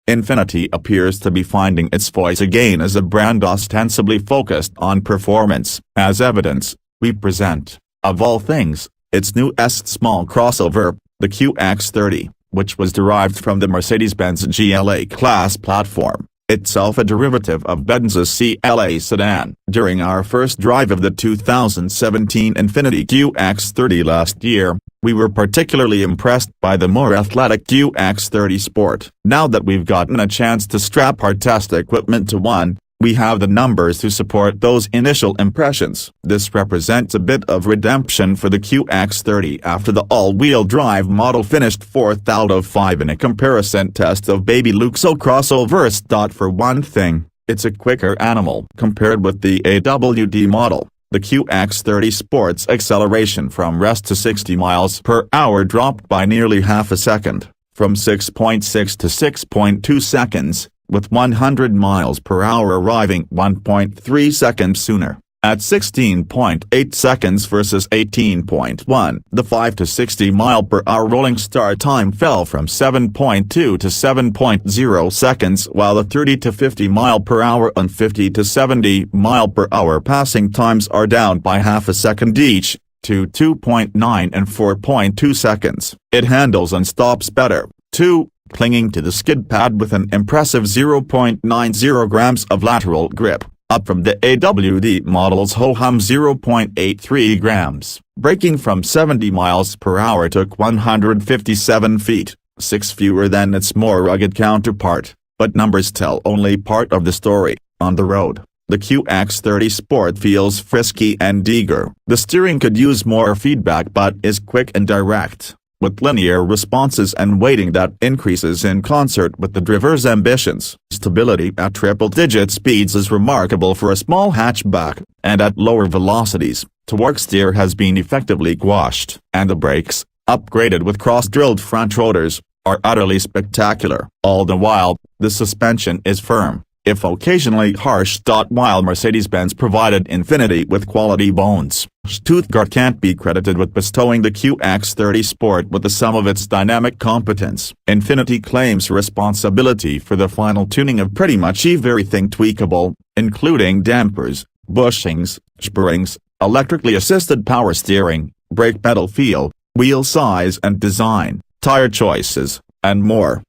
Infiniti appears to be finding its voice again as a brand ostensibly focused on performance. As evidence, we present, of all things, its new small crossover, the QX30, which was derived from the Mercedes-Benz GLA class platform, itself a derivative of Benz's CLA sedan. During our first drive of the 2017 Infiniti QX30 last year, we were particularly impressed by the more athletic QX30 Sport. Now that we've gotten a chance to strap our test equipment to one, we have the numbers to support those initial impressions. This represents a bit of redemption for the QX30 after the all-wheel drive model finished 4th out of 5 in a comparison test of baby Luxo crossovers. For one thing, it's a quicker animal. Compared with the AWD model, the QX30 Sport's acceleration from rest to 60 miles per hour dropped by nearly half a second, from 6.6 to 6.2 seconds, with 100 miles per hour arriving 1.3 seconds sooner, at 16.8 seconds versus 18.1. The 5 to 60 mile per hour rolling start time fell from 7.2 to 7.0 seconds, while the 30 to 50 mile per hour and 50 to 70 mile per hour passing times are down by half a second each, to 2.9 and 4.2 seconds. It handles and stops better, too, clinging to the skid pad with an impressive 0.90 grams of lateral grip, up from the AWD model's ho-hum 0.83 grams. Braking from 70 miles per hour took 157 feet, 6 fewer than its more rugged counterpart, but numbers tell only part of the story. On the road, the QX30 Sport feels frisky and eager. The steering could use more feedback but is quick and direct, with linear responses and weighting that increases in concert with the driver's ambitions. Stability at triple-digit speeds is remarkable for a small hatchback, and at lower velocities, torque steer has been effectively quashed. And the brakes, upgraded with cross-drilled front rotors, are utterly spectacular. All the while, the suspension is firm, if occasionally harsh. While Mercedes-Benz provided Infiniti with quality bones, Stuttgart can't be credited with bestowing the QX30 Sport with the sum of its dynamic competence. Infiniti claims responsibility for the final tuning of pretty much everything tweakable, including dampers, bushings, springs, electrically assisted power steering, brake pedal feel, wheel size and design, tire choices, and more.